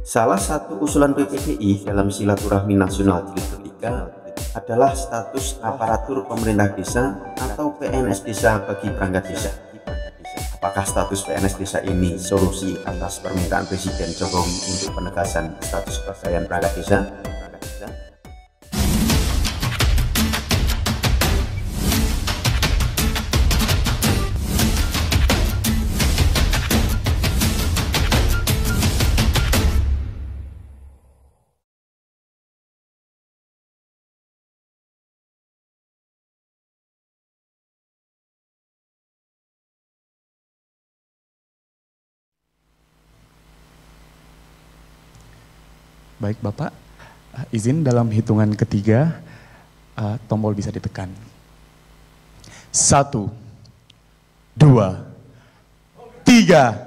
Salah satu usulan PPDI dalam Silaturahmi Nasional Jilid ketiga adalah status aparatur pemerintah desa atau PNS desa bagi perangkat desa. Apakah status PNS desa ini solusi atas permintaan Presiden Jokowi untuk penegasan status kepegawaian perangkat desa? Baik Bapak, izin dalam hitungan ketiga, tombol bisa ditekan. 1, 2, 3.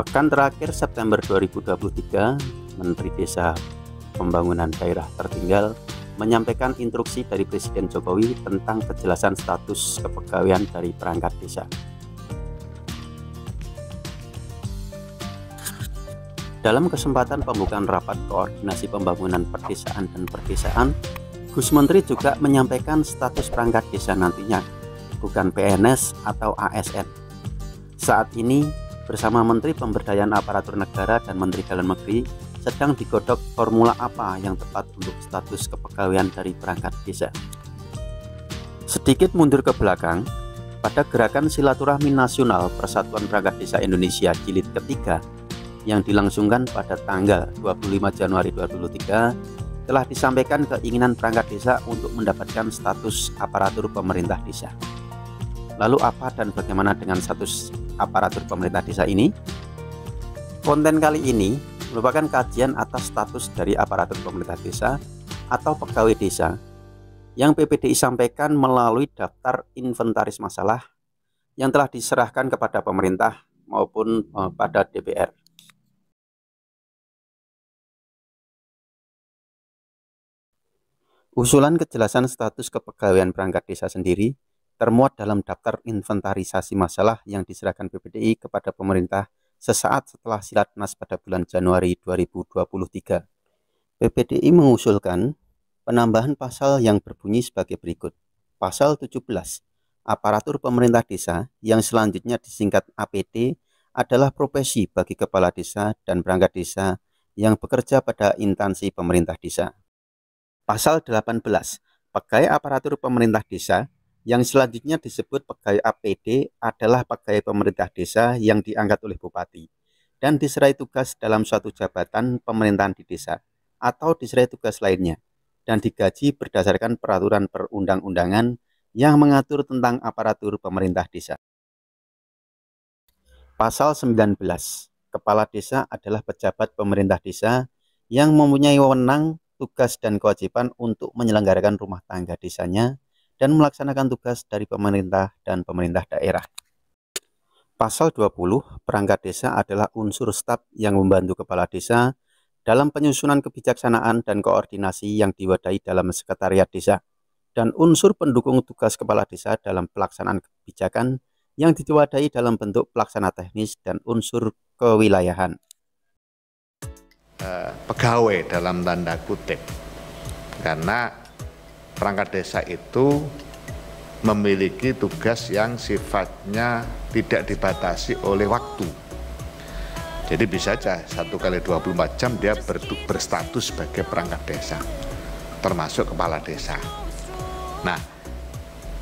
Pekan terakhir September 2023, Menteri Desa Pembangunan Daerah Tertinggal menyampaikan instruksi dari Presiden Jokowi tentang kejelasan status kepegawaian dari perangkat desa. Dalam kesempatan pembukaan rapat koordinasi pembangunan perdesaan dan perdesaan, Gus Menteri juga menyampaikan status perangkat desa nantinya bukan PNS atau ASN. Saat ini bersama Menteri Pemberdayaan Aparatur Negara dan Menteri Dalam Negeri sedang digodok formula apa yang tepat untuk status kepegawaian dari perangkat desa. Sedikit mundur ke belakang, pada gerakan Silaturahmi Nasional Persatuan Perangkat Desa Indonesia Jilid ketiga yang dilangsungkan pada tanggal 25 Januari 2023 telah disampaikan keinginan perangkat desa untuk mendapatkan status aparatur pemerintah desa. Lalu apa dan bagaimana dengan status aparatur pemerintah desa ini? Konten kali ini merupakan kajian atas status dari aparatur pemerintah desa atau pegawai desa yang PPDI sampaikan melalui daftar inventaris masalah yang telah diserahkan kepada pemerintah maupun pada DPR. Usulan kejelasan status kepegawaian perangkat desa sendiri termuat dalam daftar inventarisasi masalah yang diserahkan PPDI kepada pemerintah sesaat setelah Silatnas pada bulan Januari 2023. PPDI mengusulkan penambahan pasal yang berbunyi sebagai berikut. Pasal 17, aparatur pemerintah desa yang selanjutnya disingkat APD adalah profesi bagi kepala desa dan perangkat desa yang bekerja pada instansi pemerintah desa. Pasal 18, pegawai aparatur pemerintah desa yang selanjutnya disebut pegawai APD adalah pegawai pemerintah desa yang diangkat oleh bupati dan diserai tugas dalam suatu jabatan pemerintahan di desa atau diserai tugas lainnya dan digaji berdasarkan peraturan perundang-undangan yang mengatur tentang aparatur pemerintah desa. Pasal 19, kepala desa adalah pejabat pemerintah desa yang mempunyai wewenang, tugas dan kewajiban untuk menyelenggarakan rumah tangga desanya dan melaksanakan tugas dari pemerintah dan pemerintah daerah. Pasal 20, perangkat desa adalah unsur staf yang membantu kepala desa dalam penyusunan kebijaksanaan dan koordinasi yang diwadahi dalam sekretariat desa, dan unsur pendukung tugas kepala desa dalam pelaksanaan kebijakan yang diwadahi dalam bentuk pelaksana teknis dan unsur kewilayahan. Pegawai dalam tanda kutip, karena perangkat desa itu memiliki tugas yang sifatnya tidak dibatasi oleh waktu. Jadi bisa saja 1 kali 24 jam dia berstatus sebagai perangkat desa, termasuk kepala desa. Nah,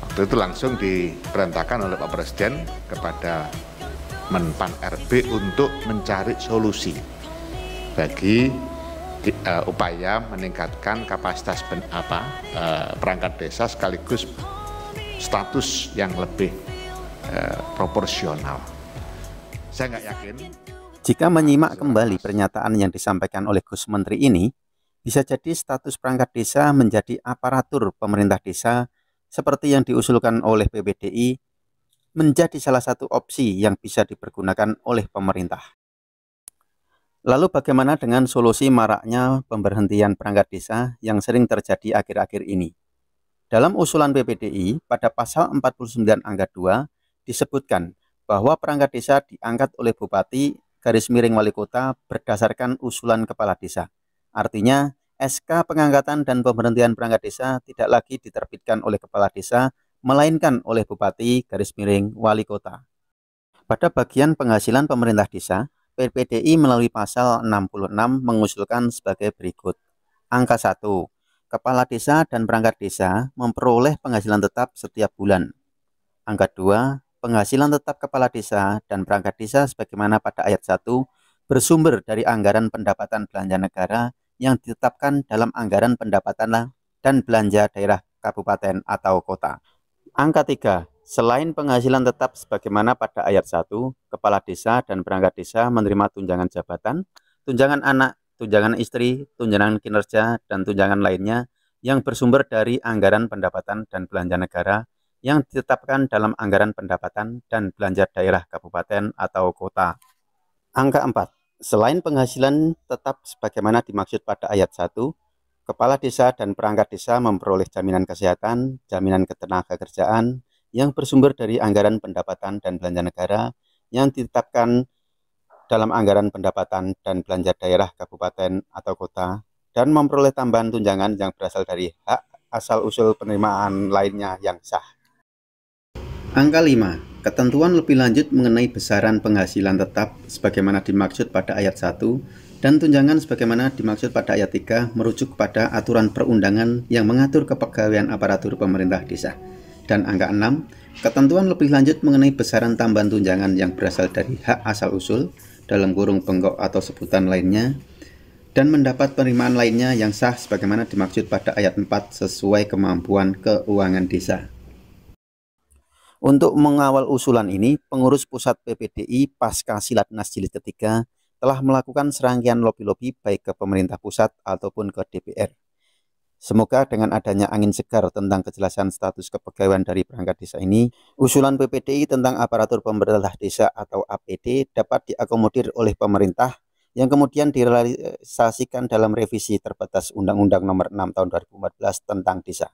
waktu itu langsung diperintahkan oleh Pak Presiden kepada Menpan RB untuk mencari solusi bagi upaya meningkatkan kapasitas perangkat desa sekaligus status yang lebih proporsional. Saya nggak yakin. Jika menyimak kembali pernyataan yang disampaikan oleh Gus Menteri ini, bisa jadi status perangkat desa menjadi aparatur pemerintah desa seperti yang diusulkan oleh PPDI menjadi salah satu opsi yang bisa dipergunakan oleh pemerintah. Lalu bagaimana dengan solusi maraknya pemberhentian perangkat desa yang sering terjadi akhir-akhir ini? Dalam usulan PPDI pada pasal 49 angka 2 disebutkan bahwa perangkat desa diangkat oleh bupati garis miring wali kota berdasarkan usulan kepala desa. Artinya SK pengangkatan dan pemberhentian perangkat desa tidak lagi diterbitkan oleh kepala desa melainkan oleh bupati garis miring wali kota. Pada bagian penghasilan pemerintah desa, PPDI melalui pasal 66 mengusulkan sebagai berikut. Angka 1. Kepala desa dan perangkat desa memperoleh penghasilan tetap setiap bulan. Angka 2. Penghasilan tetap kepala desa dan perangkat desa sebagaimana pada ayat 1 bersumber dari anggaran pendapatan belanja negara yang ditetapkan dalam anggaran pendapatan dan belanja daerah kabupaten atau kota. Angka 3. Selain penghasilan tetap sebagaimana pada ayat 1, kepala desa dan perangkat desa menerima tunjangan jabatan, tunjangan anak, tunjangan istri, tunjangan kinerja, dan tunjangan lainnya yang bersumber dari anggaran pendapatan dan belanja negara yang ditetapkan dalam anggaran pendapatan dan belanja daerah kabupaten atau kota. Angka 4. Selain penghasilan tetap sebagaimana dimaksud pada ayat 1, kepala desa dan perangkat desa memperoleh jaminan kesehatan, jaminan ketenagakerjaan yang bersumber dari anggaran pendapatan dan belanja negara yang ditetapkan dalam anggaran pendapatan dan belanja daerah kabupaten atau kota, dan memperoleh tambahan tunjangan yang berasal dari hak asal-usul penerimaan lainnya yang sah. Angka 5. Ketentuan lebih lanjut mengenai besaran penghasilan tetap sebagaimana dimaksud pada ayat 1 dan tunjangan sebagaimana dimaksud pada ayat 3 merujuk kepada aturan perundangan yang mengatur kepegawaian aparatur pemerintah desa. Dan angka 6, ketentuan lebih lanjut mengenai besaran tambahan tunjangan yang berasal dari hak asal-usul dalam kurung bengkok atau sebutan lainnya dan mendapat penerimaan lainnya yang sah sebagaimana dimaksud pada ayat 4 sesuai kemampuan keuangan desa. Untuk mengawal usulan ini, pengurus pusat PPDI pasca Silatnas Jilid ketiga telah melakukan serangkaian lobi-lobi baik ke pemerintah pusat ataupun ke DPR. Semoga dengan adanya angin segar tentang kejelasan status kepegawaian dari perangkat desa ini, usulan PPDI tentang aparatur pemerintah desa atau APD dapat diakomodir oleh pemerintah yang kemudian direalisasikan dalam revisi terbatas Undang-Undang Nomor 6 Tahun 2014 tentang Desa.